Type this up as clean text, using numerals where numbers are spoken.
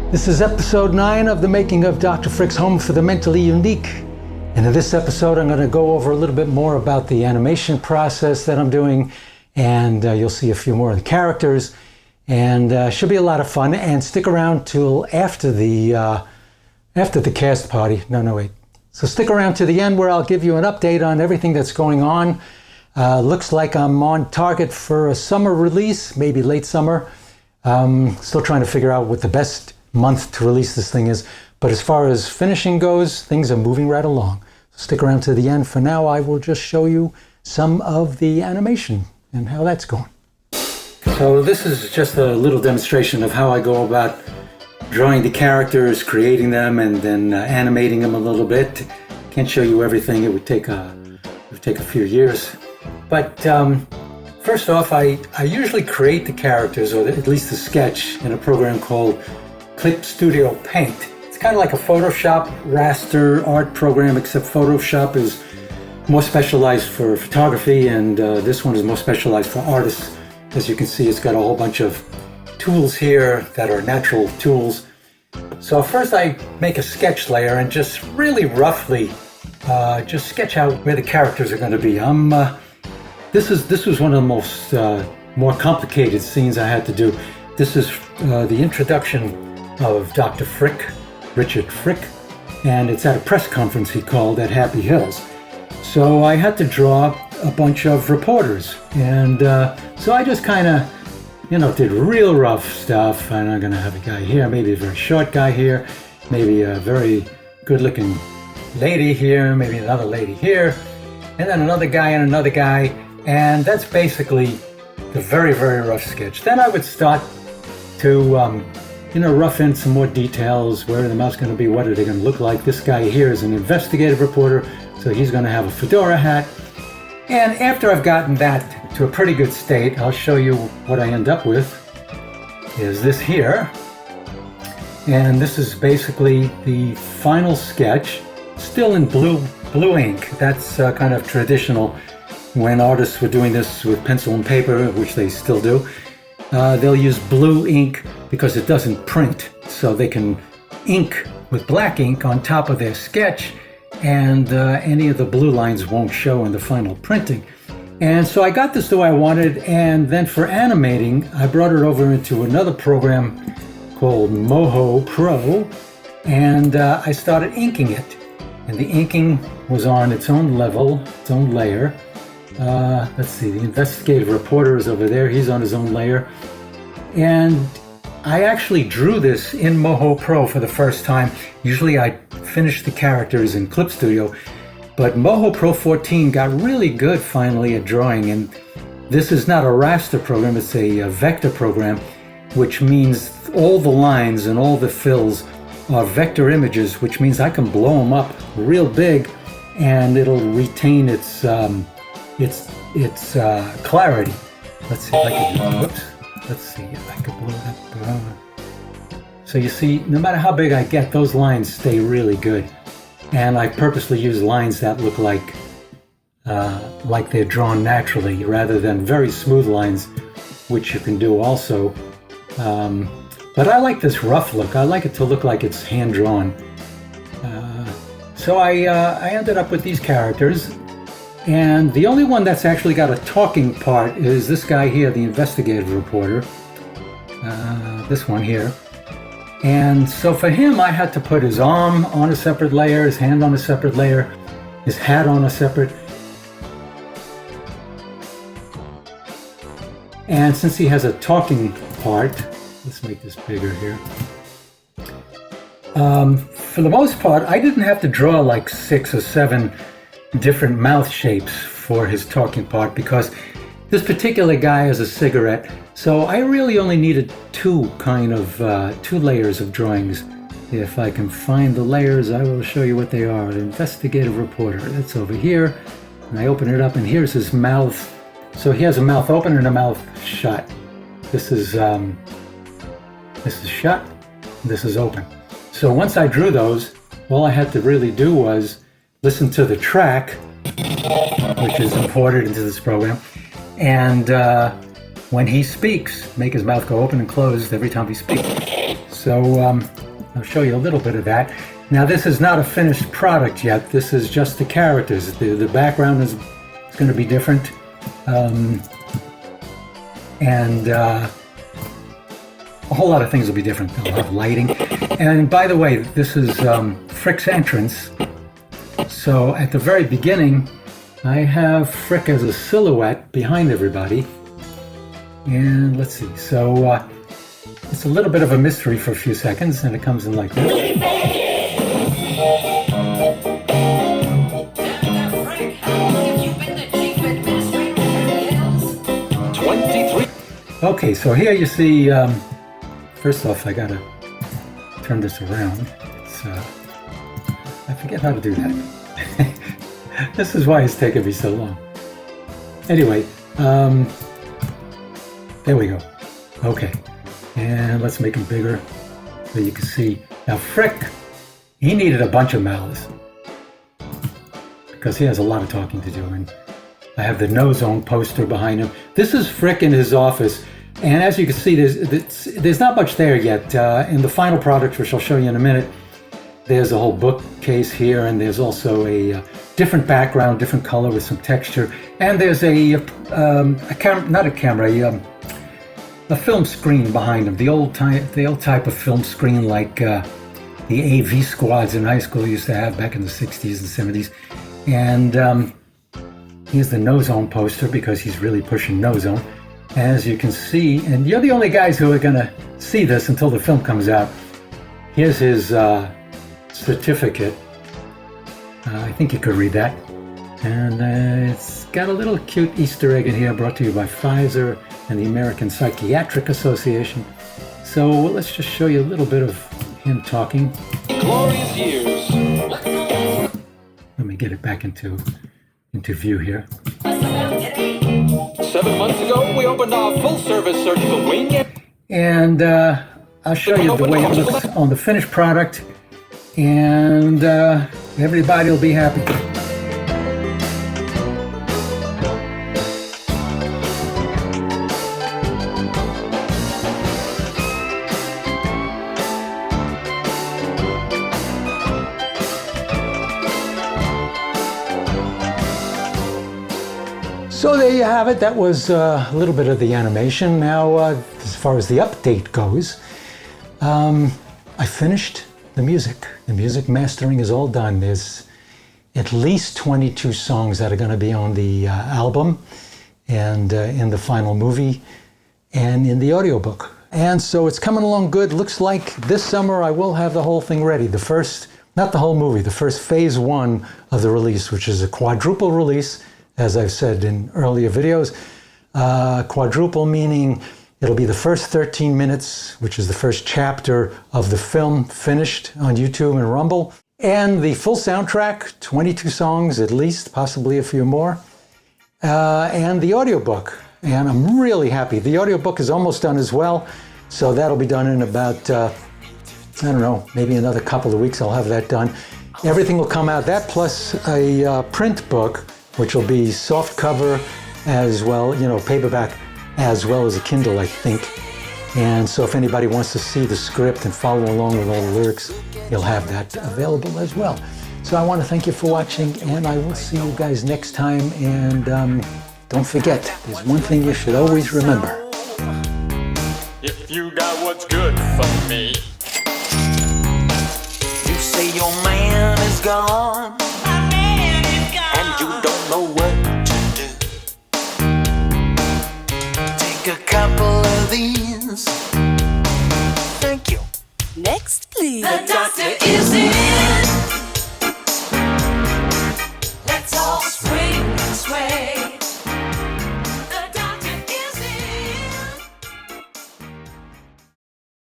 This is episode 9 of the making of Dr. Frick's Home for the Mentally Unique. And in this episode, I'm going to go over a little bit more about the animation process that I'm doing, and you'll see a few more of the characters, and should be a lot of fun. And stick around till after the cast party. Wait. So stick around to the end where I'll give you an update on everything that's going on. Looks like I'm on target for a summer release, maybe late summer. Still trying to figure out what the best month to release this thing is. But as far as finishing goes, things are moving right along. So stick around to the end. For now, I will just show you some of the animation and how that's going. So this is just a little demonstration of how I go about drawing the characters, creating them, and then animating them a little bit. Can't show you everything. It would take a few years. But first off, I usually create the characters, or at least the sketch, in a program called Clip Studio Paint. It's kind of like a Photoshop raster art program, except Photoshop is more specialized for photography, and this one is more specialized for artists. As you can see, it's got a whole bunch of tools here that are natural tools. So first I make a sketch layer and just really roughly just sketch out where the characters are going to be. This was one of the most more complicated scenes I had to do. This is the introduction of Dr. Frick, Richard Frick, and it's at a press conference he called at Happy Hills. So I had to draw a bunch of reporters, and so I just kind of, did real rough stuff. And I'm going to have a guy here, maybe a very short guy here, maybe a very good-looking lady here, maybe another lady here, and then another guy and another guy, and that's basically the very, very rough sketch. Then I would start to rough in some more details. Where are the mouse going to be? What are they going to look like? This guy here is an investigative reporter, so he's going to have a fedora hat. And after I've gotten that to a pretty good state, I'll show you what I end up with. Is this here. And this is basically the final sketch, still in blue ink. That's kind of traditional when artists were doing this with pencil and paper, which they still do. They'll use blue ink because it doesn't print, so they can ink with black ink on top of their sketch, and any of the blue lines won't show in the final printing. And so I got this the way I wanted, and then for animating, I brought it over into another program called Moho Pro, and I started inking it. And the inking was on its own level, its own layer. Let's see, the investigative reporter is over there. He's on his own layer. And I actually drew this in Moho Pro for the first time. Usually I finish the characters in Clip Studio, but Moho Pro 14 got really good finally at drawing. And this is not a raster program, it's a vector program, which means all the lines and all the fills are vector images, which means I can blow them up real big and it'll retain its clarity. Let's see if I can do it. Whoops. Let's see if I can blow it up. So you see, no matter how big I get, those lines stay really good. And I purposely use lines that look like they're drawn naturally, rather than very smooth lines, which you can do also. But I like this rough look. I like it to look like it's hand-drawn. So I ended up with these characters. And the only one that's actually got a talking part is this guy here, the investigative reporter. This one here. And so for him, I had to put his arm on a separate layer, his hand on a separate layer, his hat on a separate. And since he has a talking part, let's make this bigger here. For the most part, I didn't have to draw like 6 or 7 different mouth shapes for his talking part, because this particular guy has a cigarette, so I really only needed two layers of drawings. If I can find the layers, I will show you what they are. The investigative reporter, that's over here, and I open it up, and here's his mouth. So he has a mouth open and a mouth shut. This is shut, this is open. So once I drew those, all I had to really do was listen to the track, which is imported into this program, and when he speaks, make his mouth go open and closed every time he speaks. So I'll show you a little bit of that. Now this is not a finished product yet. This is just the characters. The background is going to be different. And a whole lot of things will be different. They'll have lighting. And by the way, this is Frick's entrance. So at the very beginning, I have Frick as a silhouette behind everybody. And let's see. So it's a little bit of a mystery for a few seconds, and it comes in like this. Okay, so here you see, first off, I gotta turn this around. I forget how to do that. This is why it's taken me so long. Anyway, there we go. Okay, and let's make them bigger so you can see. Now Frick, he needed a bunch of mouths because he has a lot of talking to do, and I have the No Zone poster behind him. This is Frick in his office, and as you can see, there's not much there yet. In the final product, which I'll show you in a minute, there's a whole bookcase here, and there's also a different background, different color with some texture, and there's a film screen behind him, the old type of film screen like the AV squads in high school used to have back in the 60s and 70s. And here's the No Zone poster because he's really pushing No Zone. As you can see, and you're the only guys who are going to see this until the film comes out. Here's his certificate. I think you could read that. And it's got a little cute Easter egg in here brought to you by Pfizer and the American Psychiatric Association. So let's just show you a little bit of him talking. Glorious years. Let me get it back into view here. 7 months ago, we opened our full-service surgical wing. And I'll show you the way it looks on the finished product, and everybody will be happy. So there you have it. That was a little bit of the animation. Now, as far as the update goes, I finished the music. The music mastering is all done. There's at least 22 songs that are going to be on the album and in the final movie and in the audiobook. And so it's coming along good. Looks like this summer I will have the whole thing ready. The first, not the whole movie, the first phase 1 of the release, which is a quadruple release. As I've said in earlier videos, quadruple meaning it'll be the first 13 minutes, which is the first chapter of the film finished on YouTube and Rumble, and the full soundtrack, 22 songs at least, possibly a few more, and the audiobook. And I'm really happy. The audiobook is almost done as well, so that'll be done in about, I don't know, maybe another couple of weeks I'll have that done. Everything will come out, that plus a print book, which will be soft cover as well, paperback, as well as a Kindle, I think. And so if anybody wants to see the script and follow along with all the lyrics, you'll have that available as well. So I want to thank you for watching, and I will see you guys next time. And don't forget, there's one thing you should always remember. If you got what's good for me. You say your man is gone.